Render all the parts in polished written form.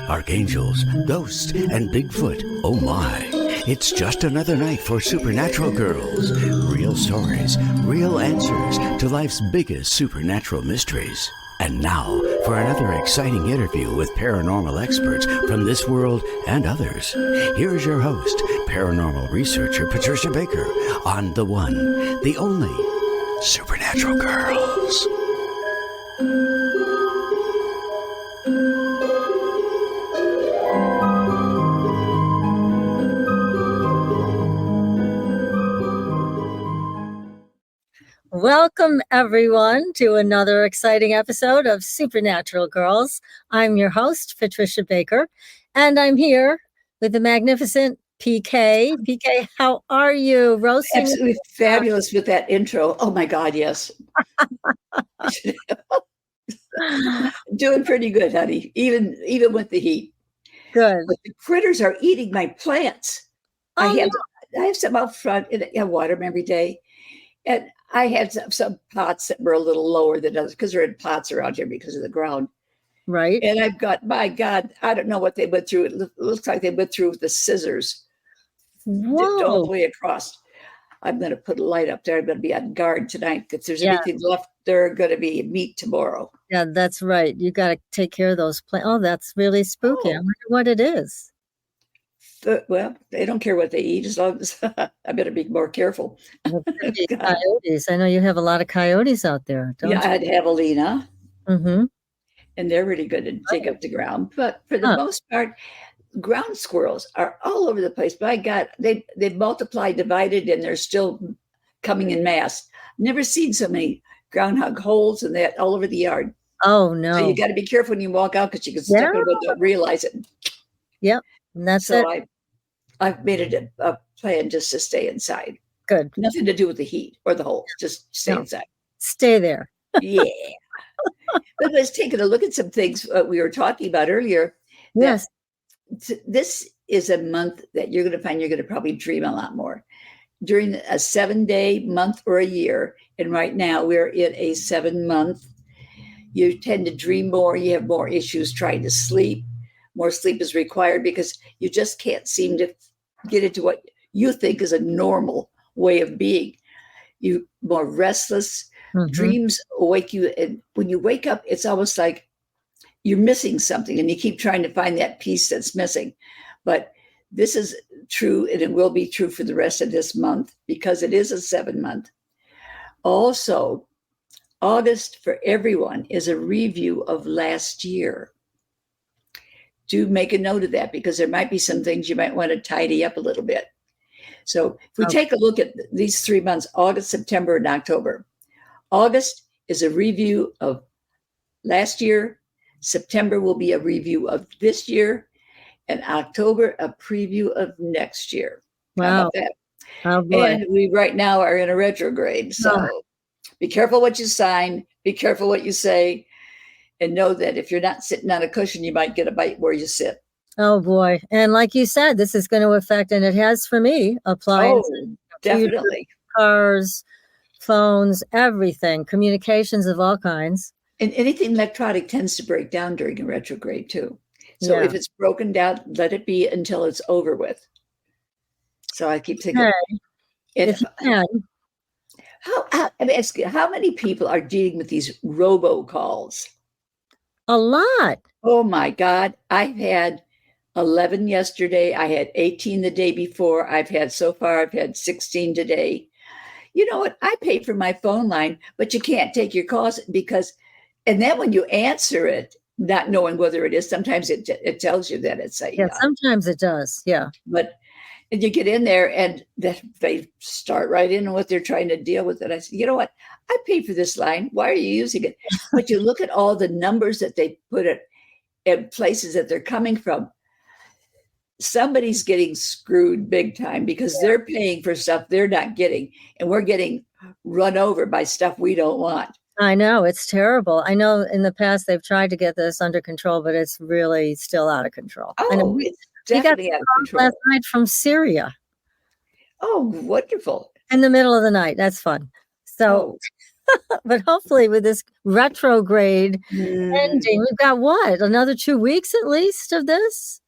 Archangels, ghosts, and Bigfoot. Oh my. It's just another night for Supernatural Girls. Real stories, real answers to life's biggest supernatural mysteries. And now for another exciting interview with paranormal experts from this world and others. Here's your host, paranormal researcher Patricia Baker, on the one, the only Supernatural Girls. Welcome, everyone, to another exciting episode of Supernatural Girls. I'm your host, Patricia Baker, and I'm here with the magnificent PK. PK, how are you? Roasting? Absolutely fabulous with that intro. Oh, my God, yes. Doing pretty good, honey, even with the heat. Good. But the critters are eating my plants. Oh, I have some out front, and I water them every day. And I had some pots that were a little lower than others because they're in pots around here because of the ground. Right. And I've got, my God, I don't know what they went through. It looks like they went through with the scissors. Whoa. All the way across. I'm going to put a light up there. I'm going to be on guard tonight. If there's anything left, they're going to be meat tomorrow. Yeah, that's right. You got to take care of those plants. Oh, that's really spooky. I wonder what it is. Well, they don't care what they eat as long as I better be more careful. Coyotes. I know you have a lot of coyotes out there. Don't Yeah, you? I'd have Alina. Mm-hmm. And they're really good to dig up the ground. But for the most part, ground squirrels are all over the place. By God, they multiply, divided, and they're still coming in mass. Never seen so many groundhog holes and that all over the yard. Oh, no. So you got to be careful when you walk out because you can step in and don't realize it. Yep. And that's so it. I've made it a plan just to stay inside. Good. Nothing to do with the heat or the holes. Just stay inside. Stay there. Yeah. But let's take a look at some things we were talking about earlier. Yes. This is a month that you're going to find you're going to probably dream a lot more. During a 7-day month or a year, and right now we're in a 7-month, you tend to dream more. You have more issues trying to sleep. More sleep is required because you just can't seem to get into what you think is a normal way of being. You're more restless. Mm-hmm. Dreams wake you. And when you wake up, it's almost like you're missing something and you keep trying to find that piece that's missing. But this is true, and it will be true for the rest of this month because it is a 7-month. Also, August for everyone is a review of last year. Do make a note of that because there might be some things you might want to tidy up a little bit. So if we take a look at these 3 months, August, September, and October. August is a review of last year. September will be a review of this year. And October, a preview of next year. Wow. How about that? Oh, boy. And we right now are in a retrograde. So be careful what you sign. Be careful what you say. And know that if you're not sitting on a cushion, you might get a bite where you sit. Oh, boy. And like you said, this is going to affect, and it has for me, appliances, definitely. Cars, phones, everything, communications of all kinds. And anything electronic tends to break down during a retrograde, too. So if it's broken down, let it be until it's over with. So I keep thinking. How many people are dealing with these robocalls? A lot. Oh, my God. I've had 11 yesterday. I had 18 the day before. I've had 16 today. You know what? I pay for my phone line, but you can't take your calls and then when you answer it, not knowing whether it is, sometimes it tells you that it's a. Yeah, sometimes it does. Yeah. But you get in there and they start right in on what they're trying to deal with. And I said, you know what? I pay for this line. Why are you using it? But you look at all the numbers that they put at places that they're coming from. Somebody's getting screwed big time because they're paying for stuff they're not getting. And we're getting run over by stuff we don't want. I know. It's terrible. I know in the past they've tried to get this under control, but it's really still out of control. Oh, it's definitely out of control. Last night from Syria. Oh, wonderful. in the middle of the night. That's fun. So, but hopefully with this retrograde ending, we've got what? Another 2 weeks at least of this?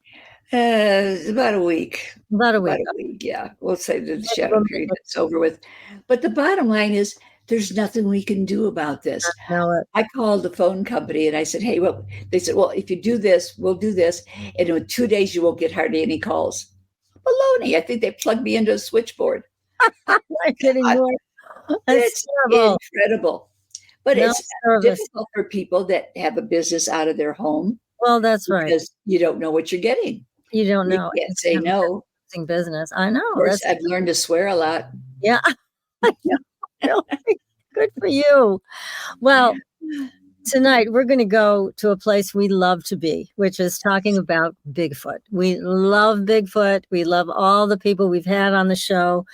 About a week. About a About week. a week, yeah. We'll say the shadow period is over with. But the bottom line is there's nothing we can do about this. Know it. I called the phone company and I said, hey, well, they said, well, if you do this, we'll do this. And in 2 days, you won't get hardly any calls. Baloney. I think they plugged me into a switchboard. I'm kidding more. It's incredible. But No it's service. difficult for people that have a business out of their home Well, that's right. because you don't know what you're getting. You don't You know. can't It's say kind of no. an business. I know. Of course, That's I've learned to swear a lot. yeah. Really? Good for you. Well, tonight we're going to go to a place we love to be, which is talking about Bigfoot. We love Bigfoot. We love all the people we've had on the show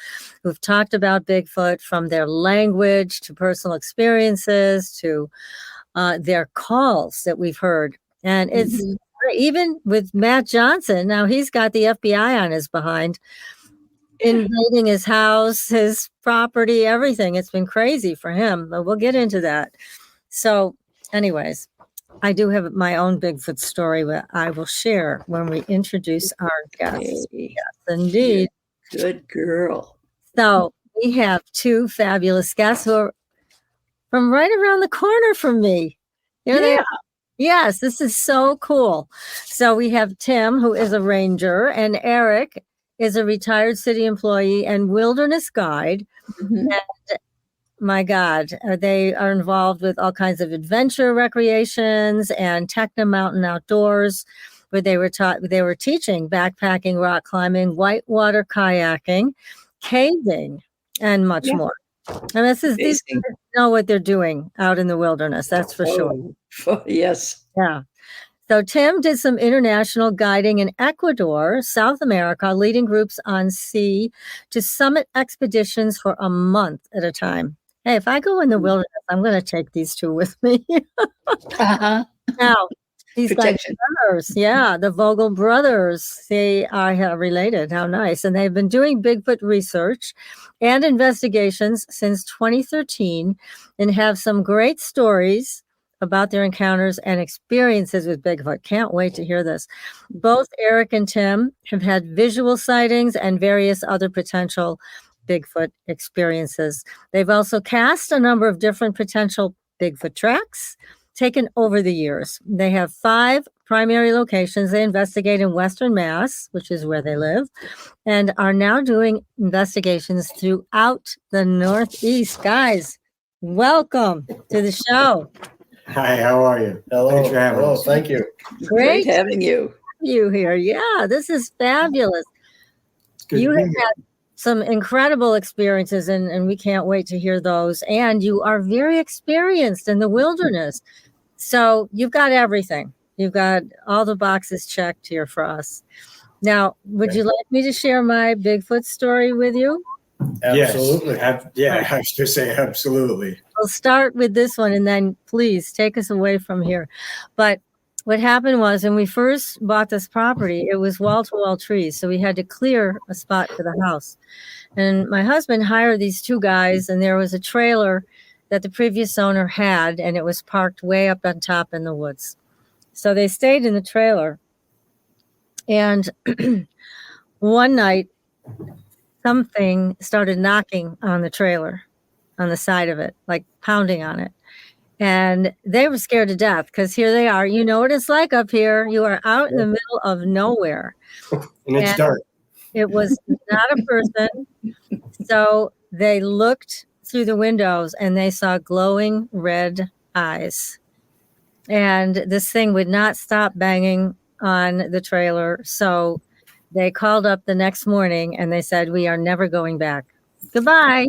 who've talked about Bigfoot, from their language to personal experiences to their calls that we've heard. And it's even with Matt Johnson. Now he's got the FBI on his behind, invading his house, his property, everything. It's been crazy for him, but we'll get into that. So anyways, I do have my own Bigfoot story that I will share when we introduce our guests. Hey, Yes, indeed. good girl. So we have two fabulous guests who are from right around the corner from me. Here they are. Yes, this is so cool. So we have Tim, who is a ranger, and Eric is a retired city employee and wilderness guide. Mhm. And my God, they are involved with all kinds of adventure recreations and Tekoa Mountain Outdoors, where they were teaching backpacking, rock climbing, whitewater kayaking, caving, and much more. And these guys know what they're doing out in the wilderness. That's for sure. Oh, yes. Yeah. So Tim did some international guiding in Ecuador, South America, leading groups on sea to summit expeditions for a month at a time. Hey, if I go in the wilderness, I'm going to take these two with me. Uh-huh. Now, these guys, Protection. the Vogel Brothers, they are related. How nice. And they've been doing Bigfoot research and investigations since 2013 and have some great stories about their encounters and experiences with Bigfoot. Can't wait to hear this. Both Eric and Tim have had visual sightings and various other potential Bigfoot experiences. They've also cast a number of different potential Bigfoot tracks taken over the years. They have 5 primary locations. They investigate in Western Mass, which is where they live, and are now doing investigations throughout the Northeast. Guys, welcome to the show. Hi, how are you? Hello. Thanks for having us. Thank you. Great having you. You here. Yeah, this is fabulous. It's good You to be have here. had some incredible experiences, and we can't wait to hear those. And you are very experienced in the wilderness. So you've got everything. You've got all the boxes checked here for us. Now, would you like me to share my Bigfoot story with you? Absolutely. Yes, I was to say absolutely. I'll start with this one, and then please take us away from here. But what happened was, when we first bought this property, it was wall-to-wall trees, so we had to clear a spot for the house. And my husband hired these 2 guys, and there was a trailer that the previous owner had, and it was parked way up on top in the woods. So they stayed in the trailer. And one night, something started knocking on the trailer, on the side of it, like pounding on it. And they were scared to death because here they are. You know what it's like up here. You are out in the middle of nowhere. And it's dark. It was not a person. So they looked through the windows and they saw glowing red eyes. And this thing would not stop banging on the trailer. So they called up the next morning and they said, we are never going back. Goodbye.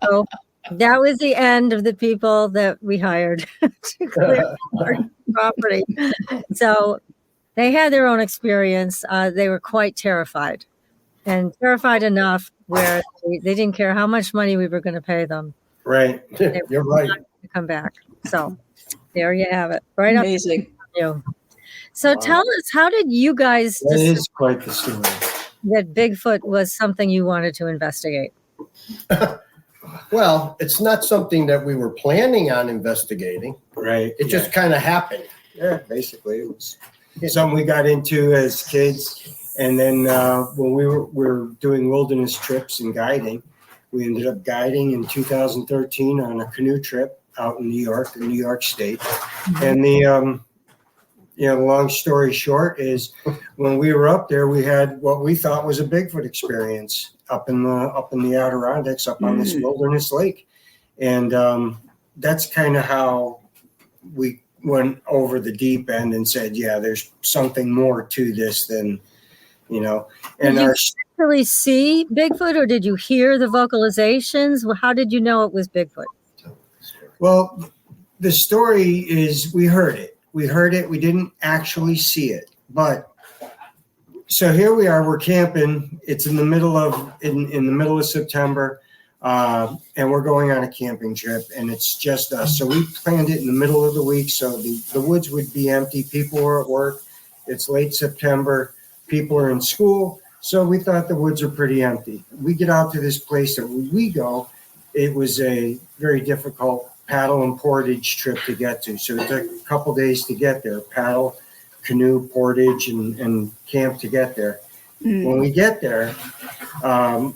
So that was the end of the people that we hired to clear our property. So they had their own experience. They were quite terrified, and terrified enough where they didn't care how much money we were going to pay them. Right. You're right. To come back. So there you have it. Right up Amazing. to you. So tell us, how did you guys That is quite the story. that Bigfoot was something you wanted to investigate? Well, it's not something that we were planning on investigating. Right. It just kind of happened. Yeah, basically. It was something we got into as kids. And then when we were doing wilderness trips and guiding, we ended up guiding in 2013 on a canoe trip out in New York State. Mm-hmm. And the long story short is when we were up there, we had what we thought was a Bigfoot experience up in the Adirondacks, up on this wilderness lake. And that's kind of how we went over the deep end and said, yeah, there's something more to this than, And Did you actually see Bigfoot, or did you hear the vocalizations? Well, how did you know it was Bigfoot? Well, the story is we heard it. We didn't actually see it. But so here we are, we're camping. It's in the middle of September. And we're going on a camping trip, and it's just us. So we planned it in the middle of the week, so the woods would be empty. People were at work. It's late September. People are in school. So we thought the woods are pretty empty. We get out to this place that we go. It was a very difficult paddle and portage trip to get to. So it took a couple days to get there. Paddle, canoe, portage, and camp to get there. When we get there,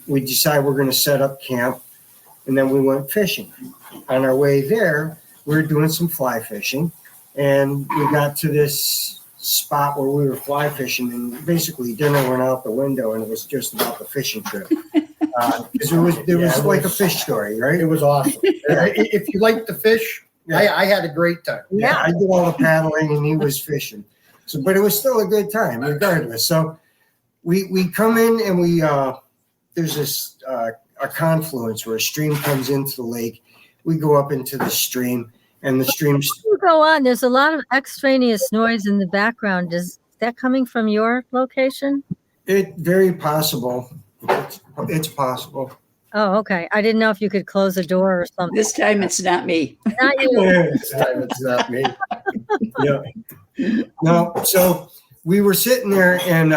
we decide we're going to set up camp, and then we went fishing. On our way there, we were doing some fly fishing, and we got to this spot where we were fly fishing, and basically dinner went out the window, and it was just about the fishing trip. Because it was like a fish story, right? It was awesome. If you like to fish, I had a great time. Yeah, I did all the paddling, and he was fishing. So, but it was still a good time, regardless. So we come in, and there's this a confluence where a stream comes into the lake. We go up into the stream, and the stream's. You go on. There's a lot of extraneous noise in the background. Is that coming from your location? It very possible. It's possible. Oh, okay. I didn't know if you could close a door or something. This time it's not me. Not you. This time it's not me. Yeah. No. So we were sitting there, and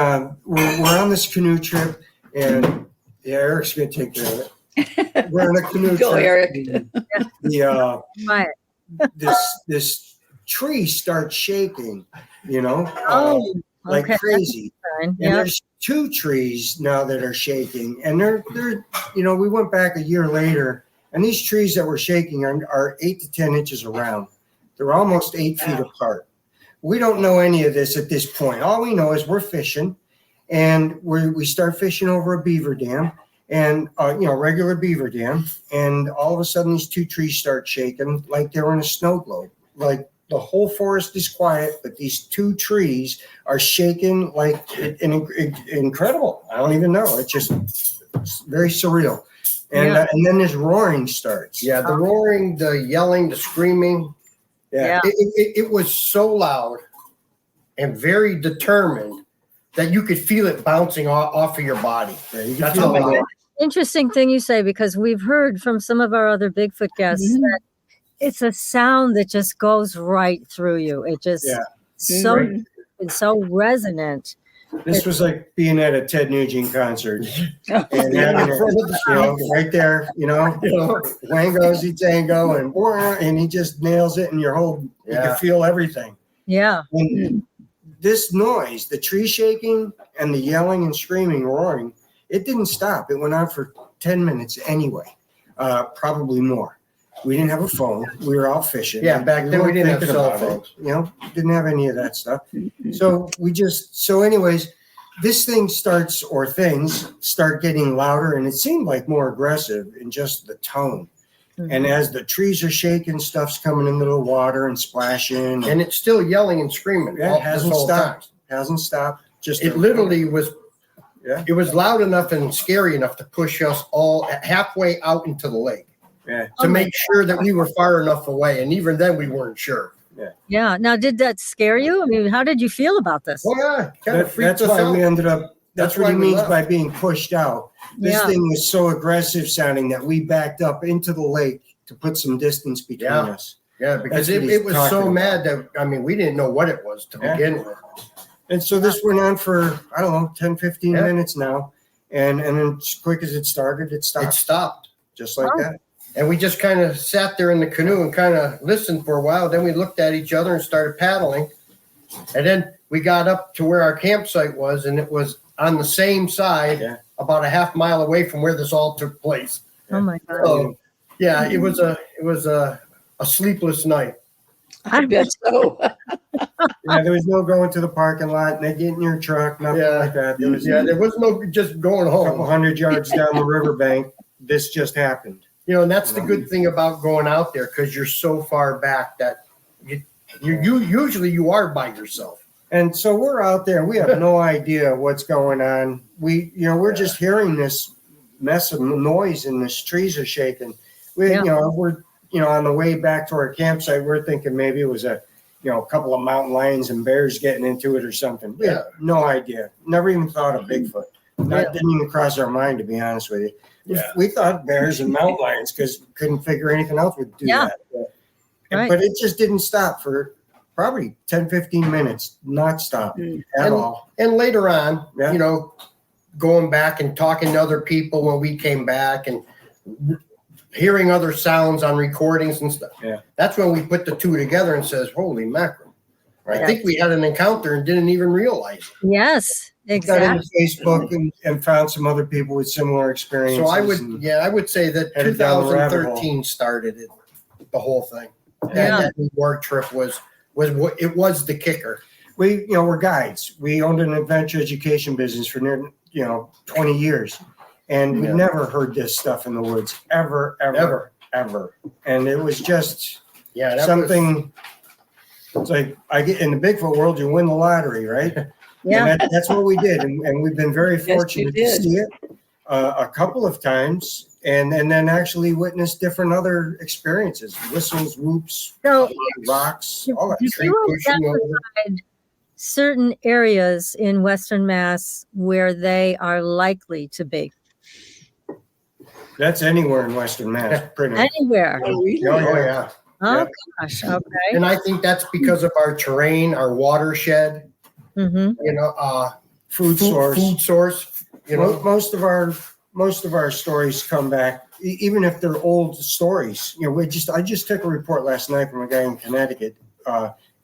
we're on this canoe trip, and Eric's gonna take care of it. We're on a canoe Go, trip. Eric. Right. This tree starts shaking, like Okay. crazy. Fine. And Yeah. there's two trees now that are shaking, and they're we went back a year later, and these trees that were shaking are 8 to 10 inches around. They're almost 8 feet apart. We don't know any of this at this point. All we know is we're fishing, and we start fishing over a beaver dam, and regular beaver dam, and all of a sudden these two trees start shaking like they're in a snow globe. Like the whole forest is quiet, but these two trees are shaking like incredible. I don't even know. It's very surreal. And and then this roaring starts. Yeah, the roaring, the yelling, the screaming. Yeah. It was so loud and very determined that you could feel it bouncing off of your body. That's how loud. Interesting thing you say, because we've heard from some of our other Bigfoot guests that it's a sound that just goes right through you. It just it's so resonant. This was like being at a Ted Nugent concert, and having it, right there, Wango's tango, and he just nails it, and you can feel everything. Yeah. And this noise, the tree shaking and the yelling and screaming, roaring, it didn't stop. It went on for 10 minutes anyway, probably more. We didn't have a phone. We were out fishing. Yeah, back then we didn't have cell phones. Didn't have any of that stuff. So anyways, things start getting louder, and it seemed like more aggressive in just the tone. Mm-hmm. And as the trees are shaking, stuff's coming into the water and splashing. And it's still yelling and screaming. Yeah, it hasn't stopped. Hasn't stopped. It literally was. Yeah. It was loud enough and scary enough to push us all halfway out into the lake. Yeah. To make sure that we were far enough away. And even then we weren't sure. Yeah. Yeah. Now, did that scare you? I mean, how did you feel about this? Well, yeah. Kind of freaked us why out. We ended up. That's what he means by being pushed out. This thing was so aggressive sounding that we backed up into the lake to put some distance between us. Yeah, because it was so mad that, we didn't know what it was to begin with. And so this went on for, I don't know, 10, 15 Yeah. minutes now. And then as quick as it started, it stopped. It stopped. Just like Oh. that. And we just kind of sat there in the canoe and kind of listened for a while. Then we looked at each other and started paddling. And then we got up to where our campsite was, and it was on the same side, Yeah. about a half mile away from where this all took place. Oh my God. So, yeah, it was a sleepless night. I bet so. Yeah, there was no going to the parking lot, and get in your truck, nothing Yeah. like that. There was There was no just going a couple home. 100 yards down the riverbank. This just happened. And that's the good thing about going out there, because you're so far back that you usually you are by yourself. And so we're out there. We have no idea what's going on. We're just hearing this mess of noise, and the trees are shaking. We're on the way back to our campsite. We're thinking maybe it was a couple of mountain lions and bears getting into it or something. We had no idea. Never even thought of Bigfoot. Didn't even cross our mind, to be honest with you. Yeah. We thought bears and mountain lions because couldn't figure anything else would do that. But it just didn't stop for probably 10, 15 minutes, not stop at all. And later on, going back and talking to other people when we came back and hearing other sounds on recordings and stuff. Yeah. That's when we put the two together and says, holy mackerel. I think we had an encounter and didn't even realize it. Yes, Got exactly. into Facebook and found some other people with similar experiences. So I would say that Headed down the rabbit hole. 2013 started it, the whole thing. Yeah. That New York trip was the kicker. We're guides. We owned an adventure education business for 20 years, and we never heard this stuff in the woods ever. And it was just something. It's like in the Bigfoot world, you win the lottery, right? Yeah. And that's what we did, and we've been very fortunate to see it a couple of times, and then actually witness different other experiences: whistles, whoops, So rocks, all that. if you identified certain areas in Western Mass where they are likely to be. That's anywhere in Western Mass, pretty much. Anywhere. Oh, really? Oh, yeah. Oh, gosh. Okay. And I think that's because of our terrain, our watershed, Mm-hmm. Food source. Food source. Most of our stories come back, even if they're old stories. I just took a report last night from a guy in Connecticut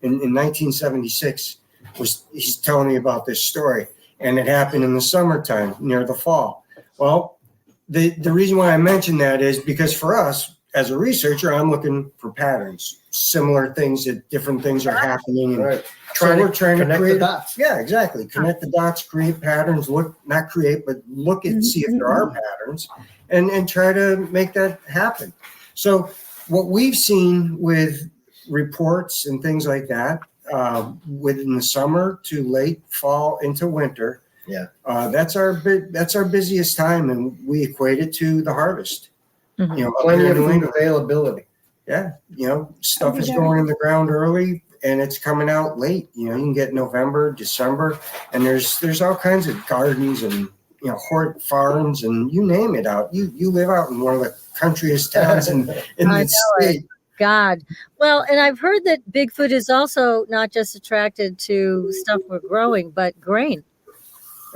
in 1976. He's telling me about this story, and it happened in the summertime near the fall. Well, the reason why I mention that is because for us as a researcher, I'm looking for patterns, similar things that different things are happening. And Right. we're trying to connect create the dots. Yeah, exactly. Connect the dots, create patterns, look and see if there are patterns and try to make that happen. So what we've seen with reports and things like that, within the summer to late fall into winter, that's our busiest time, and we equate it to the harvest. Mhm. Up Plenty here of in New food England. availability. Yeah, stuff is going in the ground early and it's coming out late. You can get November, December, and there's all kinds of gardens and hort farms and you name it out. You live out in one of the countryest towns in I the know state. God. Well, and I've heard that Bigfoot is also not just attracted to stuff we're growing, but grain.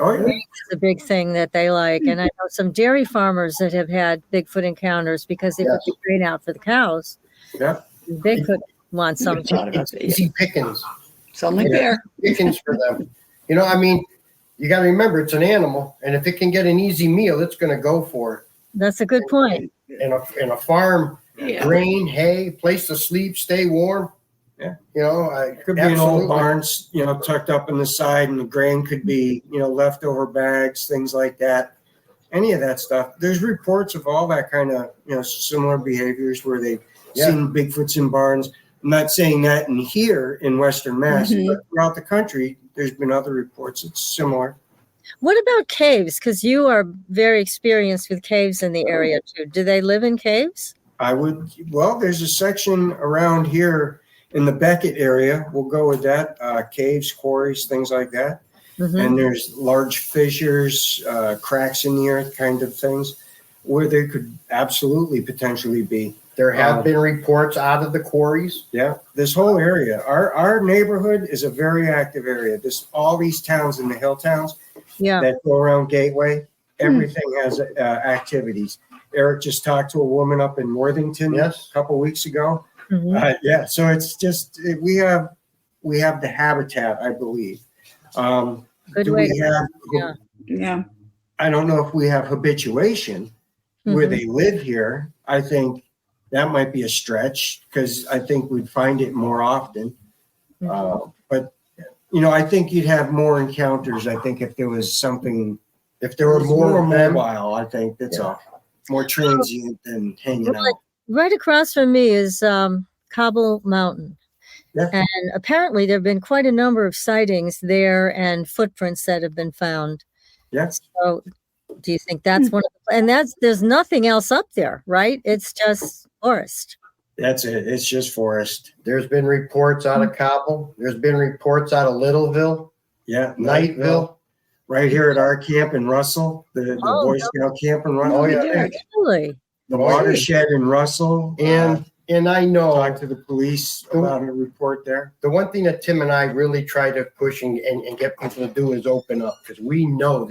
Oh yeah. It's a big thing that they like. And I know some dairy farmers that have had Bigfoot encounters because they put the grain out for the cows. Yeah. Bigfoot wants some. It's easy pickings. Something there. Pickings for them. You got to remember it's an animal, and if it can get an easy meal, it's going to go for it. That's a good point. In a farm, Yeah. grain, hay, place to sleep, stay warm. Yeah. It Could be an old barns, tucked up in the side, and the grain could be, leftover bags, things like that. Any of that stuff. There's reports of all that kind of, similar behaviors where they've seen Bigfoots in barns. I'm not saying that in here in Western Mass, but throughout the country, there's been other reports. It's similar. What about caves? Because you are very experienced with caves in the area too. Do they live in caves? There's a section around here in the Beckett area. We'll go with that. Caves, quarries, things like that. Mhm. And there's large fissures, cracks in the earth kind of things where there could absolutely potentially be. There have been reports out of the quarries. Yeah, this whole area, our neighborhood is a very active area. All these towns in the hill towns that go around Gateway, everything has activities. Eric just talked to a woman up in Worthington a couple weeks ago. Mhm. So it's just we have the habitat, I believe. Good way Yeah. I don't know if we have habituation where they live here. I think that might be a stretch because I think we'd find it more often. But I think you'd have more encounters. I think if there was something, if there were more mobile, I think that's all. More transient than hanging out. Right across from me is Cobble Mountain. Yeah. And apparently there have been quite a number of sightings there and footprints that have been found. Yes. So do you think that's one of the, and there's nothing else up there, right? It's just forest. That's it. It's just forest. There's been reports out of Cobble. There's been reports out of Littleville. Yeah. Nightville. Right here at our camp in Russell, the Boy Scout camp in Russell. Oh, yeah. Really? The watershed in Russell. And I know. Talk to the police about a report there. The one thing that Tim and I really try to push and get people to do is open up, because we know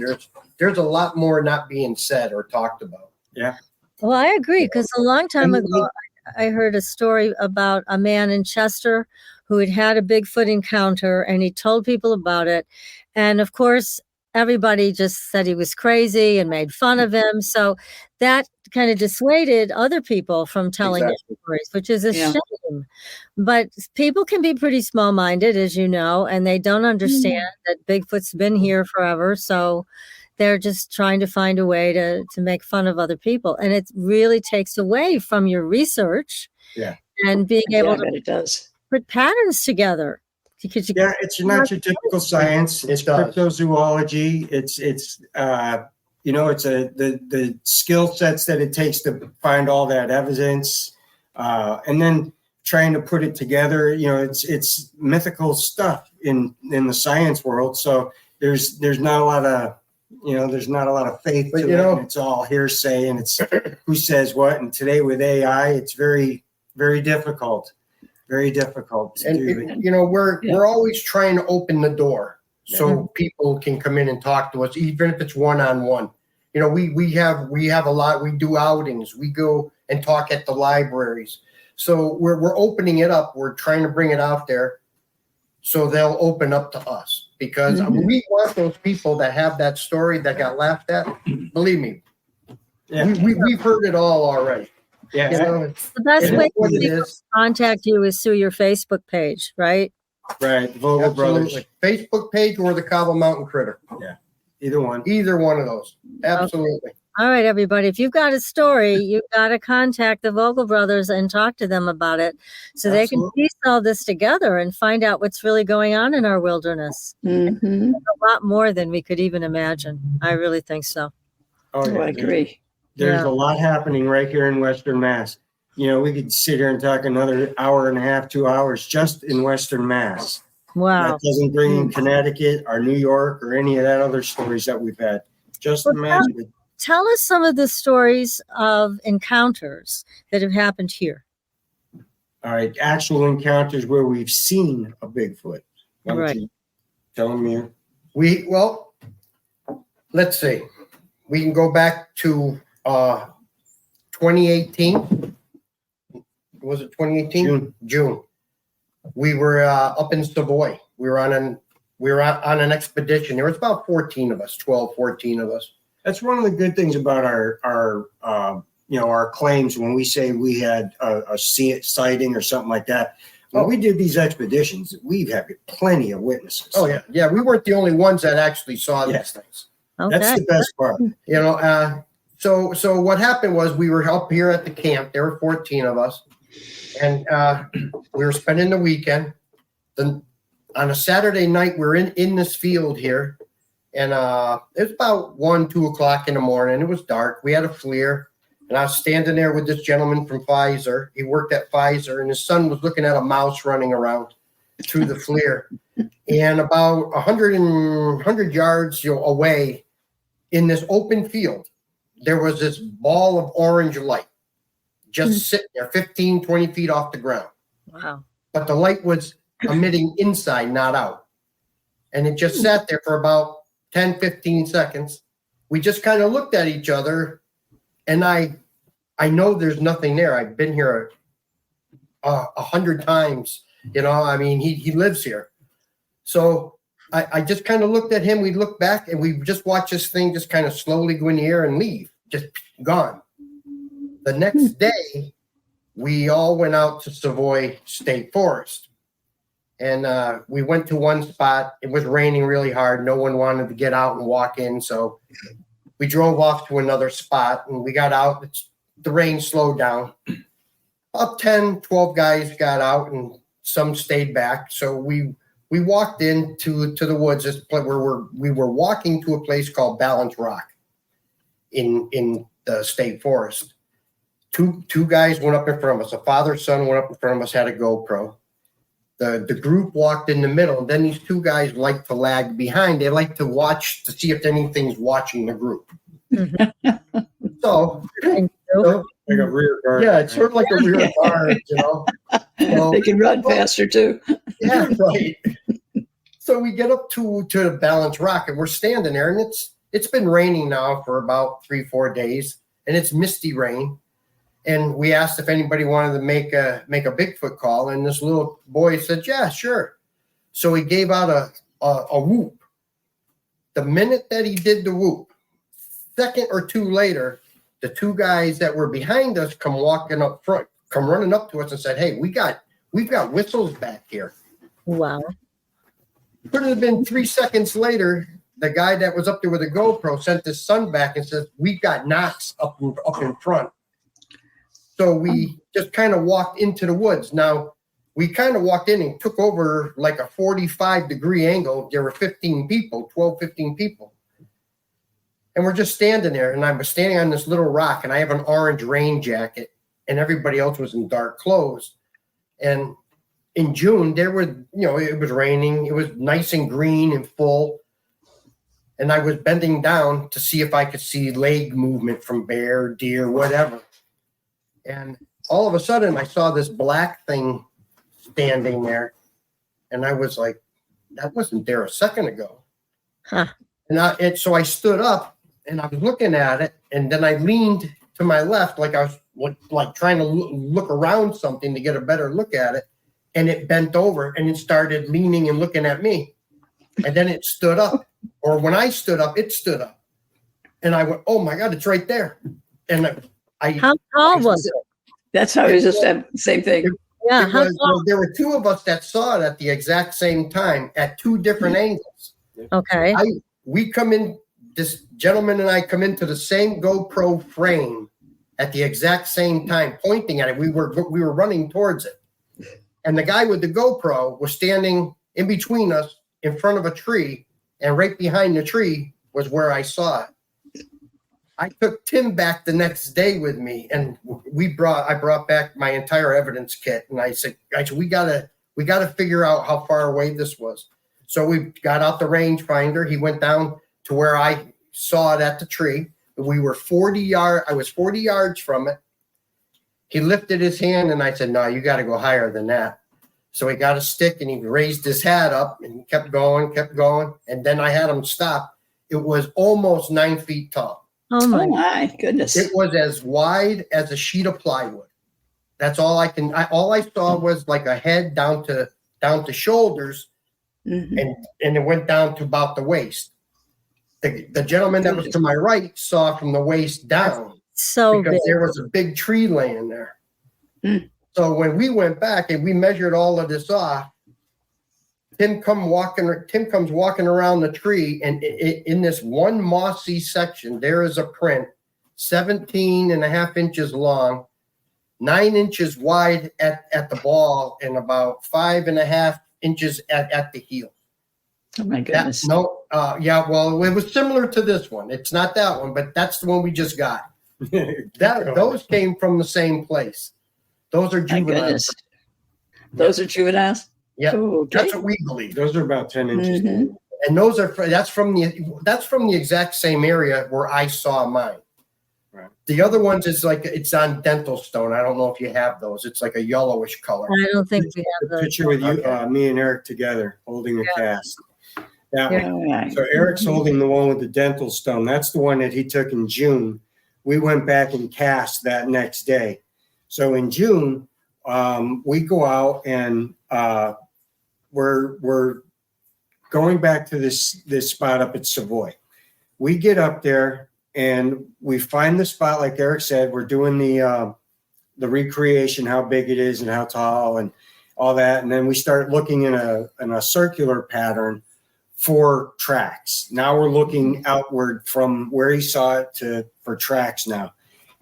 there's a lot more not being said or talked about. Yeah. Well, I agree, because a long time ago, I heard a story about a man in Chester who had a Bigfoot encounter, and he told people about it. And of course, everybody just said he was crazy and made fun of him. So that kind of dissuaded other people from telling their stories, which is a shame. But people can be pretty small-minded, as you know, and they don't understand that Bigfoot's been here forever. So they're just trying to find a way to make fun of other people. And it really takes away from your research and being able to put patterns together. It's not your typical science. It's cryptozoology. It's the skill sets that it takes to find all that evidence, and then trying to put it together. It's mythical stuff in the science world. So there's not a lot of faith to it. It's all hearsay, and it's who says what. And today with AI, it's very, very difficult. Very difficult to do. We're always trying to open the door so people can come in and talk to us, even if it's one-on-one. We have a lot. We do outings. We go and talk at the libraries. So we're opening it up. We're trying to bring it out there so they'll open up to us, because we want those people that have that story that got laughed at. Believe me, we've heard it all already. Yeah, the best way to contact you is through your Facebook page, right? Right, Vogel Brothers Facebook page or the Cobble Mountain Critter. Yeah, either one of those. Absolutely. Okay. All right, everybody. If you've got a story, you've got to contact the Vogel Brothers and talk to them about it, so they can piece all this together and find out what's really going on in our wilderness. A lot more than we could even imagine. I really think so. I agree. There's a lot happening right here in Western Mass. We could sit here and talk another hour and a half, 2 hours just in Western Mass. Wow. That doesn't bring in Connecticut or New York or any of that other stories that we've had. Just the Mass. Tell us some of the stories of encounters that have happened here. All right. Actual encounters where we've seen a Bigfoot. Right. Tell them you. Let's see. We can go back to 2018. Was it 2018? June. We were up in Savoy. We were on an expedition. There was about 14 of us, 12, 14 of us. That's one of the good things about our claims when we say we had a sighting or something like that. When we did these expeditions, we've had plenty of witnesses. Oh yeah, yeah. We weren't the only ones that actually saw these things. Okay. That's the best part. So what happened was we were up here at the camp. There were 14 of us, and we were spending the weekend. Then on a Saturday night, we're in this field here, and it was about 1, 2 o'clock in the morning. It was dark. We had a FLIR, and I was standing there with this gentleman from Pfizer. He worked at Pfizer, and his son was looking at a mouse running around through the FLIR. And about 100 yards away, in this open field, there was this ball of orange light. just sitting there 15, 20 feet off the ground. Wow. But the light was emitting inside, not out. And it just sat there for about 10, 15 seconds. We just kind of looked at each other, and I know there's nothing there. I've been here 100 times. I mean, he lives here. So I just kind of looked at him. We looked back, and we just watched this thing just kind of slowly go in the air and leave, just gone. The next day, we all went out to Savoy State Forest. And we went to one spot. It was raining really hard. No one wanted to get out and walk in. So we drove off to another spot, and we got out. The rain slowed down. About 10, 12 guys got out, and some stayed back. So we walked into the woods. This place where we were walking to a place called Balance Rock in the state forest. Two guys went up in front of us. A father and son went up in front of us, had a GoPro. The group walked in the middle. Then these two guys like to lag behind. They like to watch to see if anything's watching the group. So, Like a rear guard. yeah, it's sort of like a rear guard, So, They can run faster too. yeah, right. So we get up to Balance Rock, and we're standing there, and it's been raining now for about 3-4 days, and it's misty rain. And we asked if anybody wanted to make a Bigfoot call, and this little boy said, "Yeah, sure." So he gave out a whoop. The minute that he did the whoop, second or two later, the two guys that were behind us come running up to us and said, "Hey, we've got whistles back here." Wow. Could have been 3 seconds later, the guy that was up there with a GoPro sent his son back and says, "We've got knocks up in front." So we just kind of walked into the woods. Now, we kind of walked in and took over like a 45-degree angle. There were 15 people. And we're just standing there. And I was standing on this little rock, and I have an orange rain jacket, and everybody else was in dark clothes. And in June, it was raining. It was nice and green and full. And I was bending down to see if I could see leg movement from bear, deer, whatever. And all of a sudden, I saw this black thing standing there. And I was like, that wasn't there a second ago. Huh. And so I stood up, and I was looking at it. And then I leaned to my left, like I was like trying to look around something to get a better look at it. And it bent over, and it started leaning and looking at me. And then it stood up. Or when I stood up, it stood up. And I went, "Oh, my God, it's right there." And How tall was it? That's how it was just the same thing. Yeah. There were two of us that saw it at the exact same time at two different angles. Okay. This gentleman and I come into the same GoPro frame at the exact same time, pointing at it. We were running towards it. And the guy with the GoPro was standing in between us in front of a tree, and right behind the tree was where I saw it. I took Tim back the next day with me, and I brought back my entire evidence kit, and I said, we gotta figure out how far away this was. So we got out the rangefinder. He went down to where I saw it at the tree. I was 40 yards from it. He lifted his hand, and I said, "No, you got to go higher than that." So he got a stick, and he raised his hat up, and he kept going. And then I had him stop. It was almost 9 feet tall. Oh my goodness. It was as wide as a sheet of plywood. That's all all I saw was like a head down to shoulders, and it went down to about the waist. The gentleman that was to my right saw from the waist down. So because big. there was a big tree laying there. So when we went back and we measured all of this off, Tim comes walking around the tree, and in this one mossy section, there is a print, 17 and a half inches long, 9 inches wide at the ball, and about 5.5 inches at the heel. Oh my goodness. Well, it was similar to this one. It's not that one, but that's the one we just got. Those came from the same place. Those are My juveniles. goodness. Those are juveniles? Yeah, Oh, okay. that's what we believe. Those are about 10 inches. Mhm. And that's from the exact same area where I saw mine. Right. The other ones is like it's on dental stone. I don't know if you have those. It's like a yellowish color. I don't think we have The those. picture with you, Okay. me and Eric together holding a cast. That Yeah. one. All right. So Eric's holding the one with the dental stone. That's the one that he took in June. We went back and cast that next day. So in June, we go out and we're going back to this spot up at Savoy. We get up there and we find the spot, like Eric said. We're doing the recreation, how big it is and how tall and all that, and then we start looking in a circular pattern for tracks. Now we're looking outward from where he saw it for tracks now.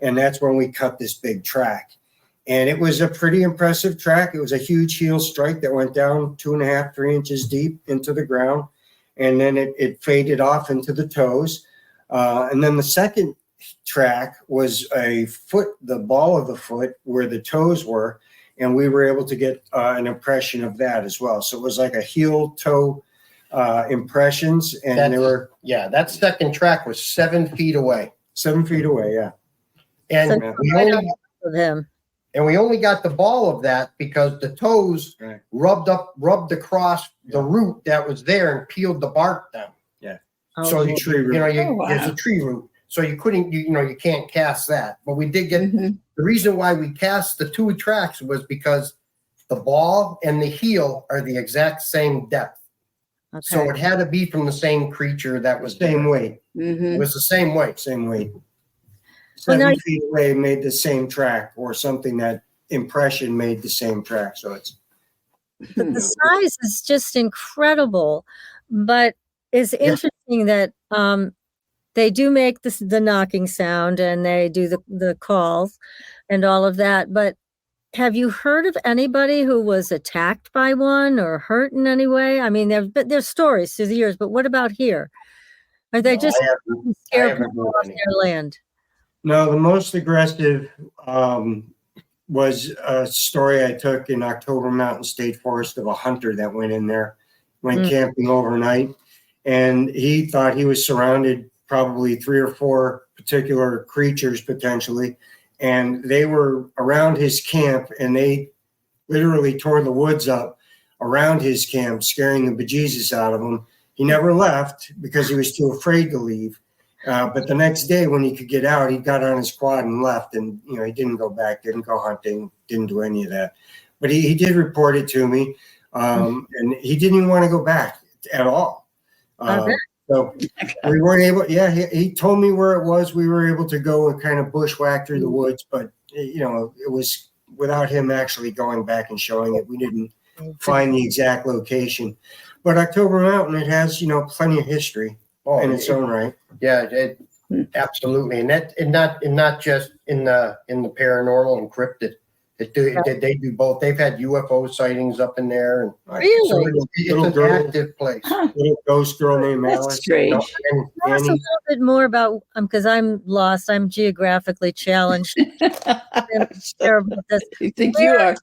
And that's when we cut this big track. And it was a pretty impressive track. It was a huge heel strike that went down 2.5, 3 inches deep into the ground. And then it faded off into the toes. And then the second track was the ball of the foot where the toes were. And we were able to get an impression of that as well. So it was like a heel toe impressions, and they were that second track was 7 feet away. 7 feet away, yeah. And So with him. we only got the ball of that because the toes Right. rubbed across the root that was there and peeled the bark down. So Okay. there's a tree root. So you couldn't, you can't cast that. But we did get the reason why we cast the 2 tracks was because the ball and the heel are the exact same depth. Okay. So it had to be from the same creature that was Same there. weight. It was the same weight. Same weight. Well, 7 now- feet away made the same track, or something that impression made the same track. So it's But the size is just incredible. But it's interesting that they do make the knocking sound and they do the calls and all of that. But have you heard of anybody who was attacked by one or hurt in any way? I mean, there's stories through the years, but what about here? Are they just I scared haven't people heard off any. their land? no. The most aggressive was a story I took in October Mountain State Forest of a hunter that went in there, went camping overnight, and he thought he was surrounded probably 3 or 4 particular creatures potentially, and they were around his camp, and they literally tore the woods up around his camp, scaring the bejesus out of him. He never left because he was too afraid to leave. But the next day when he could get out, he got on his quad and left, and he didn't go back, didn't go hunting, didn't do any of that. But he did report it to me, and he didn't even want to go back at all. So we weren't able. Yeah, he told me where it was. We were able to go and kind of bushwhack through the woods, but it was without him actually going back and showing it. We didn't find the exact location. But October Mountain, it has plenty of history in its own right. Yeah, absolutely, and not just in the paranormal and cryptid. They do both. They've had UFO sightings up in there, and Really? it's Little an girl. active place. Little ghost girl named That's Alice. strange. And Tell us a Annie. little bit more about because I'm lost. I'm geographically challenged. I'm terrible at this. You think you are?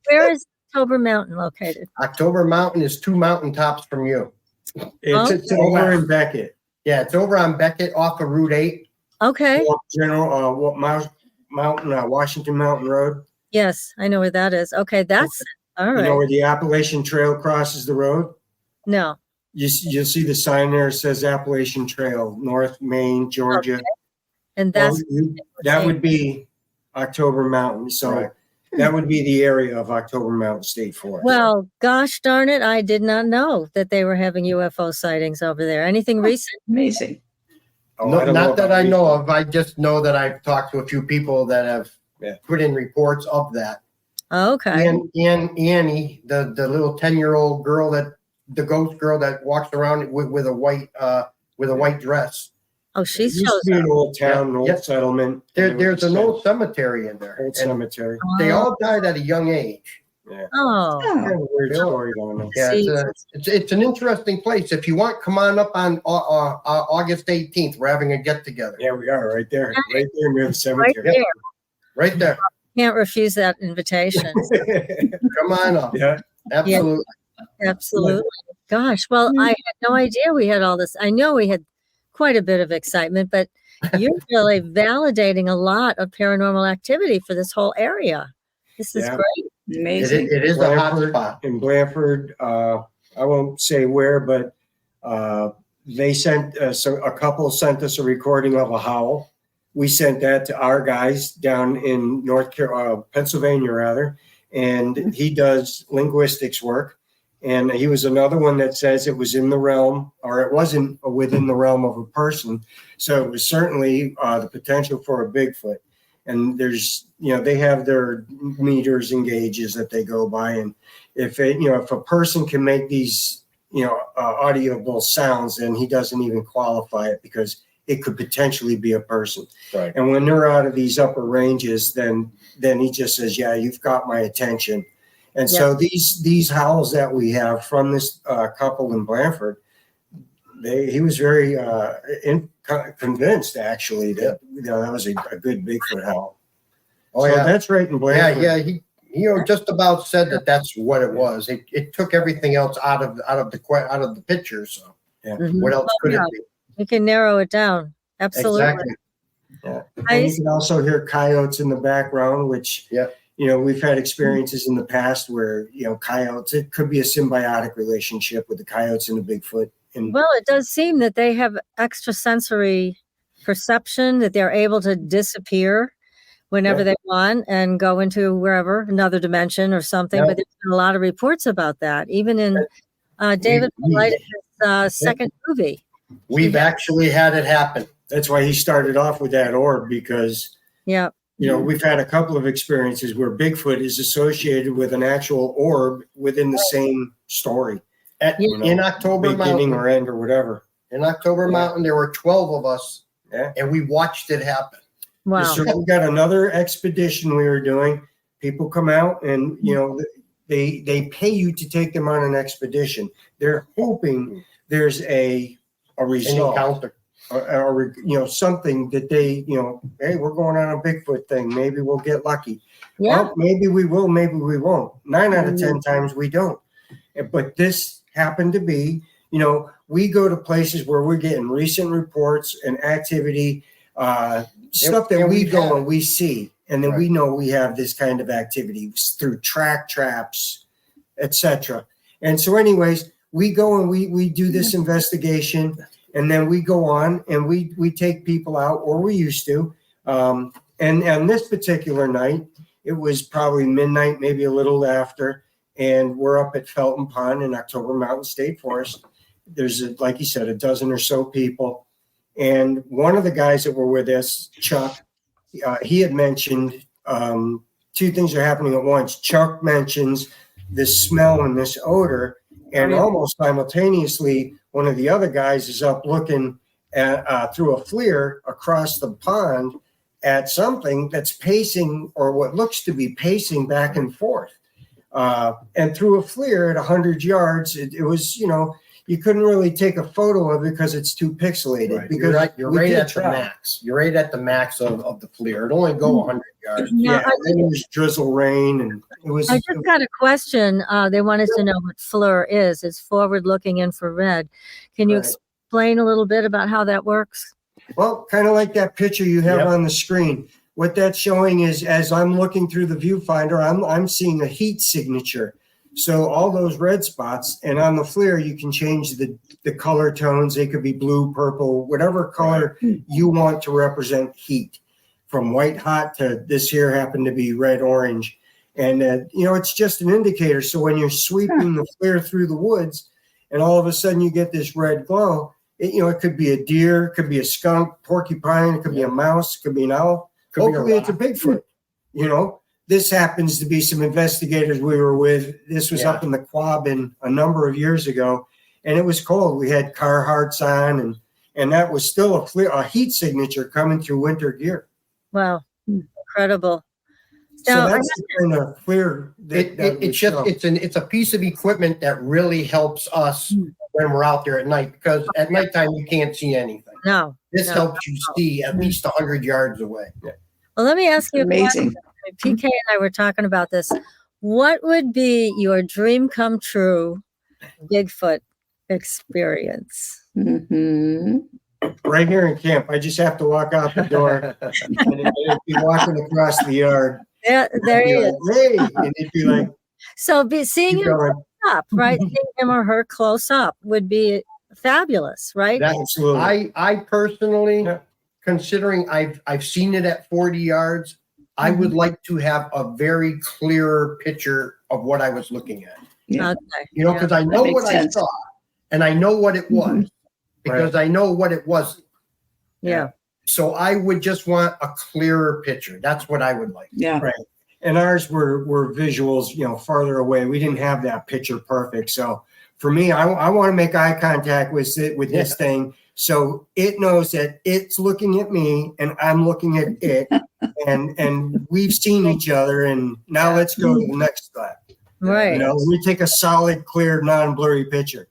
Where is October Mountain located? October Mountain is 2 mountaintops from you. It's over in Beckett. Yeah, it's over on Beckett off of Route 8. Okay. Washington Mountain Road. Yes, I know where that is. Okay, that's all You know right. where the Appalachian Trail crosses the road? No. You'll see the sign there. It says Appalachian Trail, North Maine, Georgia. Okay. And Well, that's that would be October Mountain. So Right. that would be the area of October Mountain State Forest. well, gosh darn it, I did not know that they were having UFO sightings over there. Anything recent? Amazing. Oh, No, I don't not that about I know recent. of. I just know that I've talked to a few people that have Yeah. put in reports of that. Okay. And Annie, the little 10-year-old girl, the ghost girl that walks around with a white dress. Oh, she It used shows to be up. an old town, an old Yep. settlement. There's an old cemetery in there. old And cemetery. they all died at a young age. Oh, Kind Oh, of a weird story going on. Yeah, See, it's an interesting place. If you want, come on up on August 18th. We're having a get together Yeah, we are right there near the right cemetery. there. right there. Can't refuse that invitation. Come on up. Yeah. Absolutely. Absolutely. Gosh, well, I had no idea we had all this. I know we had quite a bit of excitement, but you're really validating a lot of paranormal activity for this whole area. This is Yeah. great. Amazing. It is a hot Blanford, spot. in Blanford. I won't say where, but they sent a couple sent us a recording of a howl. We sent that to our guys down in Pennsylvania, rather, and he does linguistics work. And he was another one that says it was in the realm, or it wasn't within the realm of a person. So it was certainly the potential for a Bigfoot. And there's, they have their meters and gauges that they go by. And if a person can make these, audible sounds, then he doesn't even qualify it because it could potentially be a person. Right. And when they're out of these upper ranges, then he just says, yeah, you've got my attention. And so these howls that we have from this couple in Blanford, he was very convinced actually that that was a good Bigfoot howl. Oh, So yeah. that's right in Blanford. Yeah. He just about said that that's what it was. It took everything else out of the picture. So what else could it be? You can narrow it down. Absolutely. Exactly. Yeah. And you can also hear coyotes in the background, which we've had experiences in the past where coyotes. It could be a symbiotic relationship with the coyotes and the Bigfoot. And well, it does seem that they have extrasensory perception, that they're able to disappear whenever they want and go into wherever, another dimension or something. But there's been a lot of reports about that, even in David Paulides' second movie. We've actually had it happen. that's why he started off with that orb, because we've had a couple of experiences where Bigfoot is associated with an actual orb within the same story. In October beginning Mountain, or end or whatever. In October Mountain, there were 12 of us, and we watched it happen. Wow. So we got another expedition we were doing. People come out and, they pay you to take them on an expedition. They're hoping there's a result. An encounter. Or something that they, hey, we're going on a Bigfoot thing. Maybe we'll get lucky. Yeah. Well, maybe we will, maybe we won't. 9 out of 10 times we don't. But this happened to be, we go to places where we're getting recent reports and activity, stuff that we go and we see. And then we know we have this kind of activity through track traps, etc. And so anyways, we go and we do this investigation, and then we go on and we take people out, or we used to. And this particular night, it was probably midnight, maybe a little after, and we're up at Felton Pond in October Mountain State Forest. There's, like you said, a dozen or so people. And one of the guys that were with us, Chuck, he had mentioned two things are happening at once. Chuck mentions this smell and this odor, and almost simultaneously, one of the other guys is up looking at, through a FLIR across the pond at something that's pacing, or what looks to be pacing back and forth. And through a FLIR at 100 yards, it was, you couldn't really take a photo of it because it's too pixelated. Right. Because you're right at the max. You're right at the max of the FLIR. It only go 100 yards. Now, and it was drizzle rain, and it was. I just got a question. They wanted to know what FLIR is. It's forward-looking infrared. Can you explain a little bit about how that works? Well, kind of like that picture you have on the screen. What that's showing is, as I'm looking through the viewfinder, I'm seeing a heat signature. So all those red spots, and on the FLIR, you can change the color tones. They could be blue, purple, whatever color you want to represent heat, from white hot to this here happened to be red orange. And, it's just an indicator. So when you're sweeping the FLIR through the woods and all of a sudden you get this red glow, it could be a deer, it could be a skunk, porcupine, it could be a mouse, it could be an owl. Hopefully it's a Bigfoot. This happens to be some investigators we were with. This was up in the Quabbin a number of years ago, and it was cold. We had Carhartts on, and that was still a heat signature coming through winter gear. Wow, incredible! So that's the kind of FLIR it's a piece of equipment that really helps us when we're out there at night, because at nighttime you can't see anything. No, this helps you see at least 100 yards away. Yeah. Well, let me ask you. Amazing. PK and I were talking about this. What would be your dream come true Bigfoot experience? Mm-hmm. right here in camp. I just have to walk out the door, and it'd be walking across the yard. Yeah, there he is. Like, hey, and it'd be like, So seeing keep him going. close up, right? Seeing him or her close up would be fabulous, right? Absolutely. I personally, Yeah. considering I've seen it at 40 yards, I Mm-hmm. would like to have a very clear picture of what I was looking at. Yeah. Okay. You know, Yeah. because I know makes what sense. I saw and I know what it was because I know what it wasn't. Yeah. So I would just want a clearer picture. That's what I would like. Yeah. Right. And ours were visuals, farther away. We didn't have that picture perfect. So for me, I want to make eye contact with this thing, so it knows that it's looking at me and I'm looking at it, and we've seen each other. And now let's go to the next step. Right. We take a solid, clear, non-blurry picture.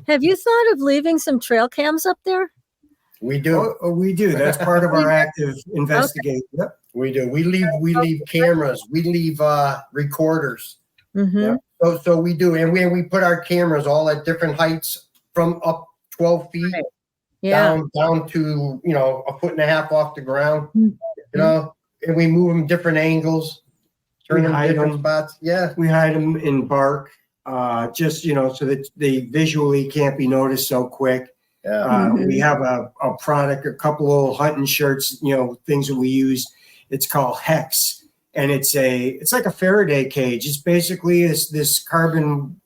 Have you thought of leaving some trail cams up there? We do. Oh, we do. That's part of our active investigation. Yep. We do. We leave cameras. We leave recorders. Mm-hmm. Yeah. So we do, and we put our cameras all at different heights, from up 12 feet Right. Yeah. down to 1.5 foot off the ground. Mhm. And we move them different angles, turn We them hide different them. spots. Yeah. We hide them in bark, just so that they visually can't be noticed so quick. Yeah. We have a product, a couple little hunting shirts, things that we use. It's called Hex, and it's like a Faraday cage. It's basically this carbon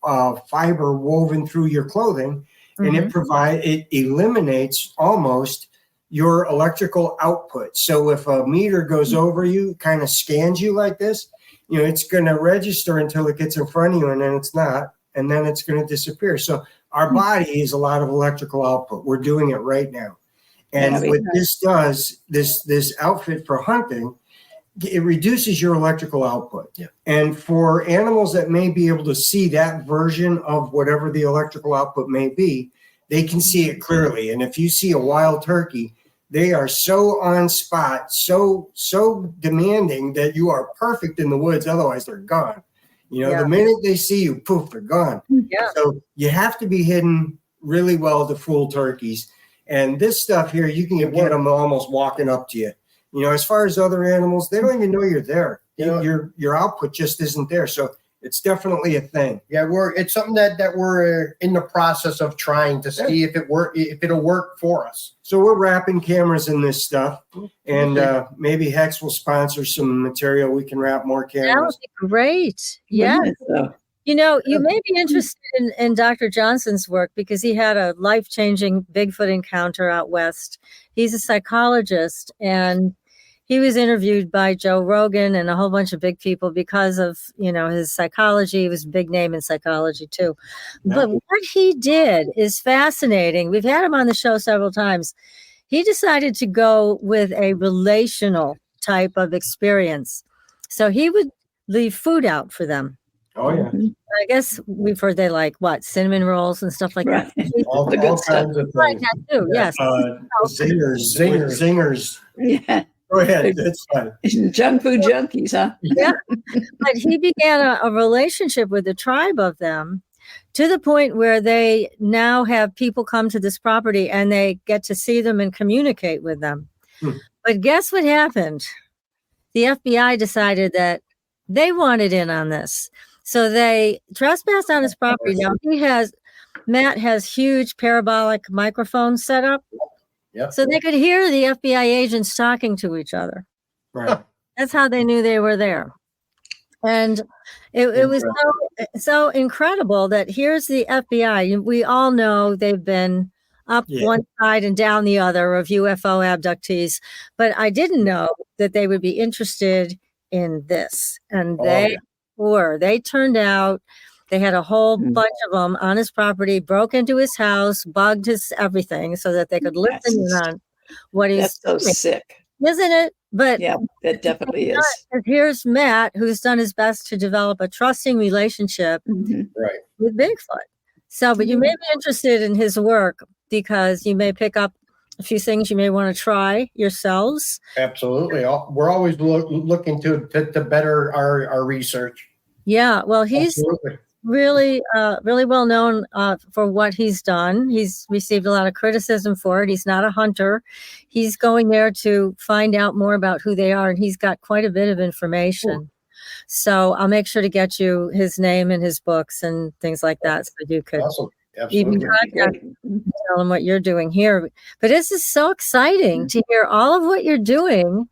fiber woven through your clothing, and it eliminates almost your electrical output. So if a meter goes over you, kind of scans you like this, it's going to register until it gets in front of you, and then it's not, and then it's going to disappear. So our body is a lot of electrical output. We're doing it right now. And what this does, this outfit for hunting, it reduces your electrical output. Yeah. And for animals that may be able to see that version of whatever the electrical output may be, they can see it clearly. And if you see a wild turkey, they are so on spot, so demanding that you are perfect in the woods. Otherwise, they're gone. The minute they see you, poof, they're gone. Yeah. So you have to be hidden really well to fool turkeys. And this stuff here, you can get them almost walking up to you. As far as other animals, they don't even know you're there. Your output just isn't there. So it's definitely a thing. Yeah, it's something that we're in the process of trying to see if it'll work for us. So we're wrapping cameras in this stuff, and maybe Hex will sponsor some material. We can wrap more cameras. That would be great. Yeah. So, You may be interested in Dr. Johnson's work because he had a life-changing Bigfoot encounter out west. He's a psychologist, and he was interviewed by Joe Rogan and a whole bunch of big people because of, his psychology. He was a big name in psychology too. Yeah. But what he did is fascinating. We've had him on the show several times. He decided to go with a relational type of experience. So he would leave food out for them. Oh, yeah. I guess we've heard they like cinnamon rolls and stuff like right. that. All The good stuff. kinds of Like things. that too, yes. Zingers. Yeah. Go ahead. That's fine. Junk food junkies, huh? Yeah. But he began a relationship with a tribe of them to the point where they now have people come to this property and they get to see them and communicate with them. But guess what happened? The FBI decided that they wanted in on this. So they trespassed on his property. Now Matt has huge parabolic microphones set up. Yep. So they could hear the FBI agents talking to each other. Right. That's how they knew they were there. And it was so incredible that here's the FBI. We all know they've been up one side and down the other of UFO abductees, but I didn't know that they would be interested in this. And they were. They turned out. They had a whole bunch of them on his property, broke into his house, bugged his everything so that they could listen in on what he's That's so sick. Isn't it? But Yeah, that definitely is. here's Matt, who's done his best to develop a trusting relationship Right. with Bigfoot. So, but you may be interested in his work because you may pick up a few things you may want to try yourselves. Absolutely. We're always looking to better our research. Yeah, well, he's Absolutely. really, really well known for what he's done. He's received a lot of criticism for it. He's not a hunter. He's going there to find out more about who they are, and he's got quite a bit of information. So I'll make sure to get you his name and his books and things like that, so you could Awesome. even Absolutely. contact him and tell him what you're doing here. But this is so exciting to hear all of what you're doing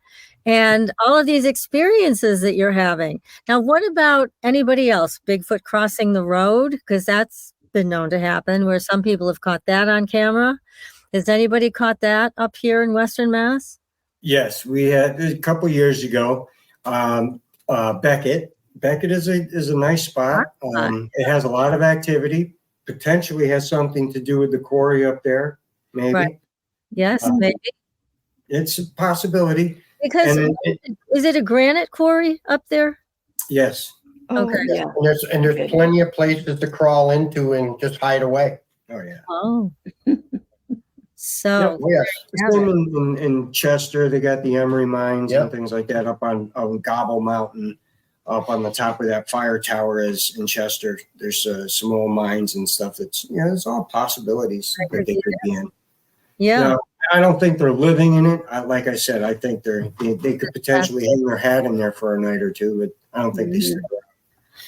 and all of these experiences that you're having. Now, what about anybody else? Bigfoot crossing the road? Because that's been known to happen, where some people have caught that on camera. Has anybody caught that up here in Western Mass? Yes, we had a couple years ago. Beckett is a nice spot. It has a lot of activity. Potentially has something to do with the quarry up there. Maybe. Right. Yes, maybe. It's a possibility. Because is it a granite quarry up there? Yes. Okay. Yeah. And there's plenty of places to crawl into and just hide away. Oh yeah. Oh. So Yes. In Chester, they got the Emery mines Yep. and things like that up on Gobble Mountain, up on the top of that fire tower is in Chester. There's some old mines and stuff. That's it's all possibilities that they could be in. yeah. Now, I don't think they're living in it. Like I said, I think they could potentially hang their hat in there for a night or two, but I don't think they stick around.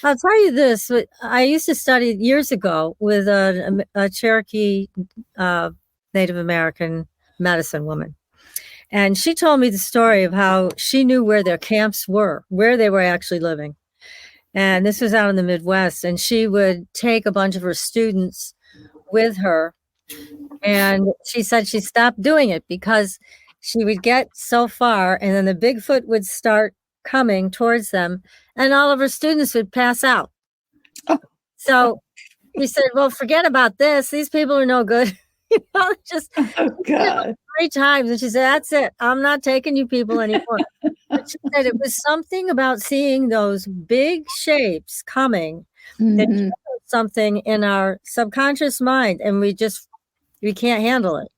I'll tell you this. I used to study years ago with a Cherokee Native American medicine woman. And she told me the story of how she knew where their camps were, where they were actually living. And this was out in the Midwest. And she would take a bunch of her students with her. And she said she stopped doing it because she would get so far and then the Bigfoot would start coming towards them and all of her students would pass out. So she said, well, forget about this. These people are no good. Just God. 3 times. And she said, that's it. I'm not taking you people anymore. But she said it was something about seeing those big shapes coming that triggered something in our subconscious mind. And we can't handle it.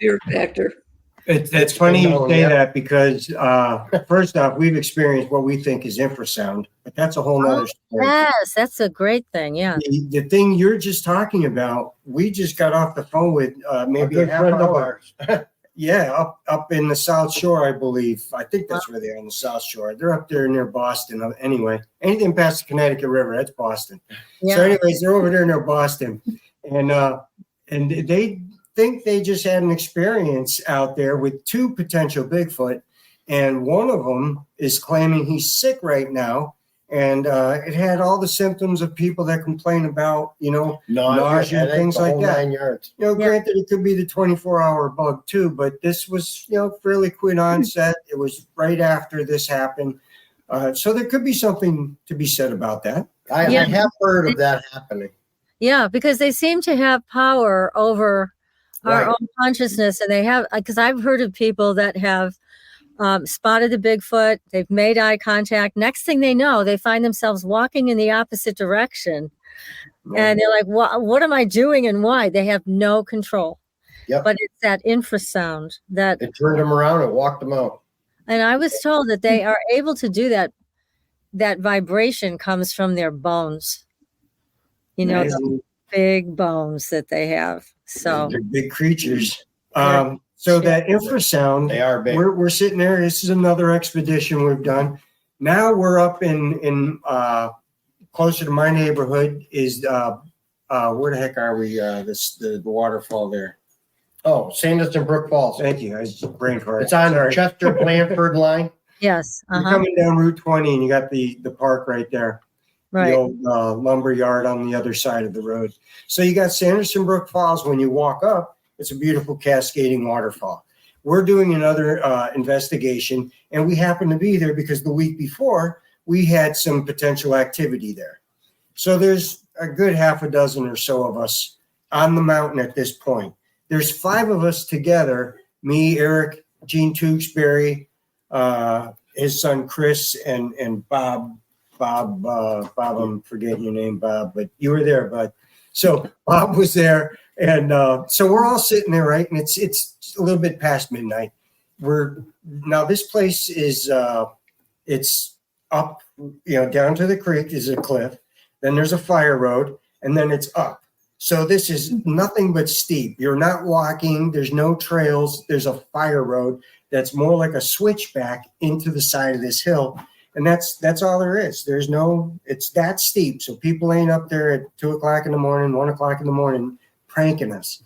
Fear factor. It's funny you say that because first off, we've experienced what we think is infrasound, but that's a whole nother story. Yes, that's a great thing. Yeah. The thing you're just talking about, we just got off the phone with maybe a half friend of hour. ours. Yeah, up in the South Shore, I believe. I think that's where they are, on the South Shore. They're up there near Boston. Anyway, anything past the Connecticut River, that's Boston. Yeah. So anyways, they're over there near Boston. And they think they just had an experience out there with 2 potential Bigfoot. And one of them is claiming he's sick right now. And it had all the symptoms of people that complain about, nausea and things like that. 9 yards. Granted, it could be the 24-hour bug too, but this was, fairly quick onset. It was right after this happened. So there could be something to be said about that. I have heard of that happening. Yeah, because they seem to have power over our own consciousness. And they have, because I've heard of people that have spotted the Bigfoot, they've made eye contact. Next thing they know, they find themselves walking in the opposite direction. And they're like, what am I doing and why? They have no control. Yep. But it's that infrasound that It turned them around and walked them out. and I was told that they are able to do that. That vibration comes from their bones. The big bones that they have. So They're big creatures. So that infrasound, They are big. we're sitting there. This is another expedition we've done. Now we're up in closer to my neighborhood. Is where the heck are we? The waterfall there. Oh, Sanderson Brook Falls. Thank you. I was just brain fart. It's on the Sorry. Chester Blanford line. yes, You're coming down Route 20 and you got the park right there. right. The old lumber yard on the other side of the road. So you got Sanderson Brook Falls. When you walk up, it's a beautiful cascading waterfall. We're doing another investigation, and we happen to be there because the week before we had some potential activity there. So there's a good half a dozen or so of us on the mountain at this point. There's 5 of us together, me, Eric, Gene Tewksbury, his son Chris, and Bob, I'm forgetting your name, Bob, but you were there, bud. So Bob was there, and so we're all sitting there, right? And it's a little bit past midnight. Now this place is it's up, down to the creek is a cliff. then there's a fire road, and then it's up. So this is nothing but steep. You're not walking. There's no trails. There's a fire road that's more like a switchback into the side of this hill. And that's all there is. It's that steep. So people ain't up there at 2 o'clock in the morning, 1 o'clock in the morning, pranking us.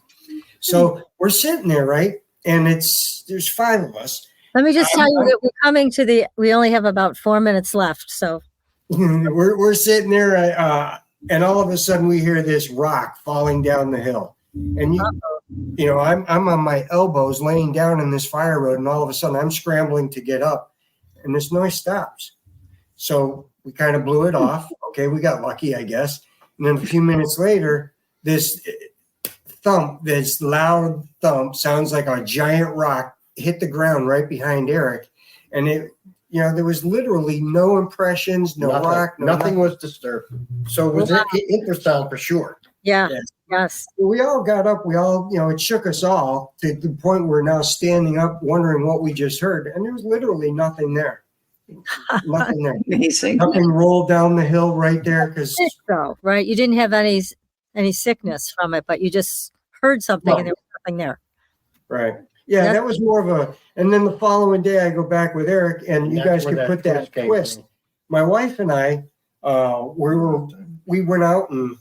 So we're sitting there, right? And there's 5 of us. Let me just tell you that we're coming to we only have about 4 minutes left. So we're sitting there, and all of a sudden we hear this rock falling down the hill. And you know, I'm on my elbows laying down in this fire road, and all of a sudden I'm scrambling to get up, and this noise stops. So we kind of blew it off. Okay, we got lucky, I guess. And then a few minutes later, this thump, this loud thump, sounds like a giant rock hit the ground right behind Eric. And there was literally no impressions, rock, nothing was disturbed. So it was infrasound for sure. Yeah. Yes. We all got up. We all, it shook us all to the point where we're now standing up, wondering what we just heard. And there was literally nothing there. Nothing there. Amazing. Nothing rolled down the hill right there. So, right. You didn't have any sickness from it, but you just heard something and there was nothing there. Right. Yeah, that was more of and then the following day I go back with Eric, and you guys could put that twist. My wife and I, we went out and,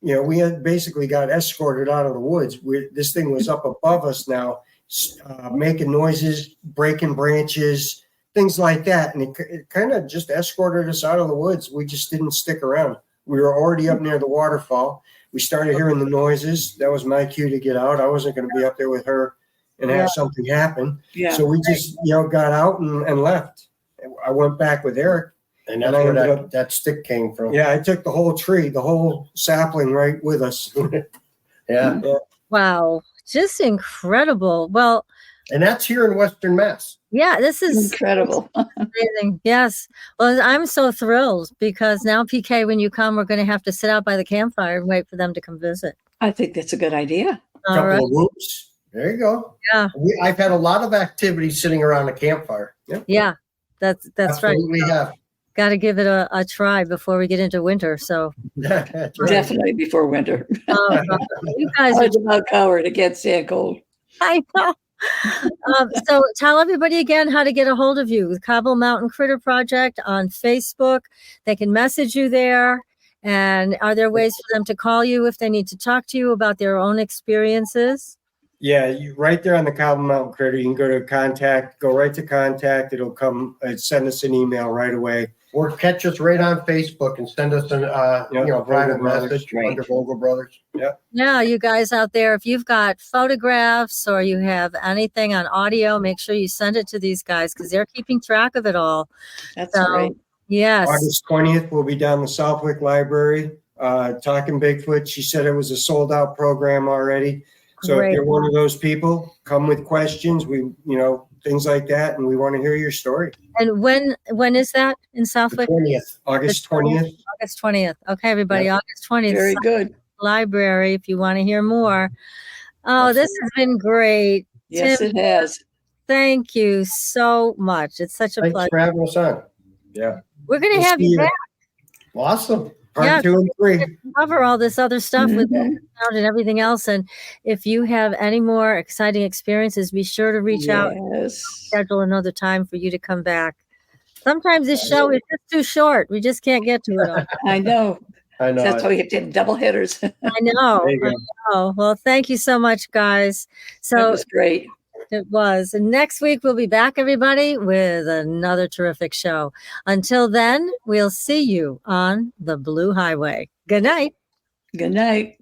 we had basically got escorted out of the woods. This thing was up above us now, making noises, breaking branches, things like that. And it kind of just escorted us out of the woods. We just didn't stick around. We were already up near the waterfall. We started hearing the noises. That was my cue to get out. I wasn't going to be up there with her and have something happen. Yeah. So we just, got out and left. I went back with Eric. And that's where that stick came from. Yeah, I took the whole tree, the whole sapling right with us. Yeah. Wow. Just incredible. Well. And that's here in Western Mass. Yeah, this is incredible. Amazing. Yes. Well, I'm so thrilled because now, PK, when you come, we're going to have to sit out by the campfire and wait for them to come visit. I think that's a good idea. A couple of whoops. There you go. Yeah. I've had a lot of activity sitting around a campfire. Yep. Yeah, that's Absolutely right. Have. Got to give it a try before we get into winter. So definitely before winter. You guys are about covered against sand cold. I know. So tell everybody again how to get a hold of you. The Tekoa Mountain Critter Project on Facebook. They can message you there. And are there ways for them to call you if they need to talk to you about their own experiences? Yeah, right there on the Tekoa Mountain Critter, you can go to contact, go right to contact. It'll come, send us an email right away. Or catch us right on Facebook and send us an private message under Vogel Brothers. Yep. Yeah, you guys out there, if you've got photographs or you have anything on audio, make sure you send it to these guys because they're keeping track of it all. That's right. Yes. August 20th, we'll be down the Southwick Library talking Bigfoot. She said it was a sold out program already. So if you're one of those people, come with questions. We, things like that, and we want to hear your story. And when is that in Southwick? 20th, August 20th. August 20th. Okay, everybody, August 20th. Very good. Library, if you want to hear more. Oh, this has been great. Yes, Tim, it has. Thank you so much. It's such a pleasure. Thanks for having us on. Yeah. We're going to have you back. Awesome. Part 2 and 3. Cover all this other stuff with sound and everything else. And if you have any more exciting experiences, be sure to reach out and schedule another time for you to come back. Sometimes this show is just too short. We just can't get to it all. I know. That's why we have to have double hitters. I know. Well, thank you so much, guys. So that was great. It was. And next week, we'll be back, everybody, with another terrific show. Until then, we'll see you on the Blue Highway. Good night. Good night.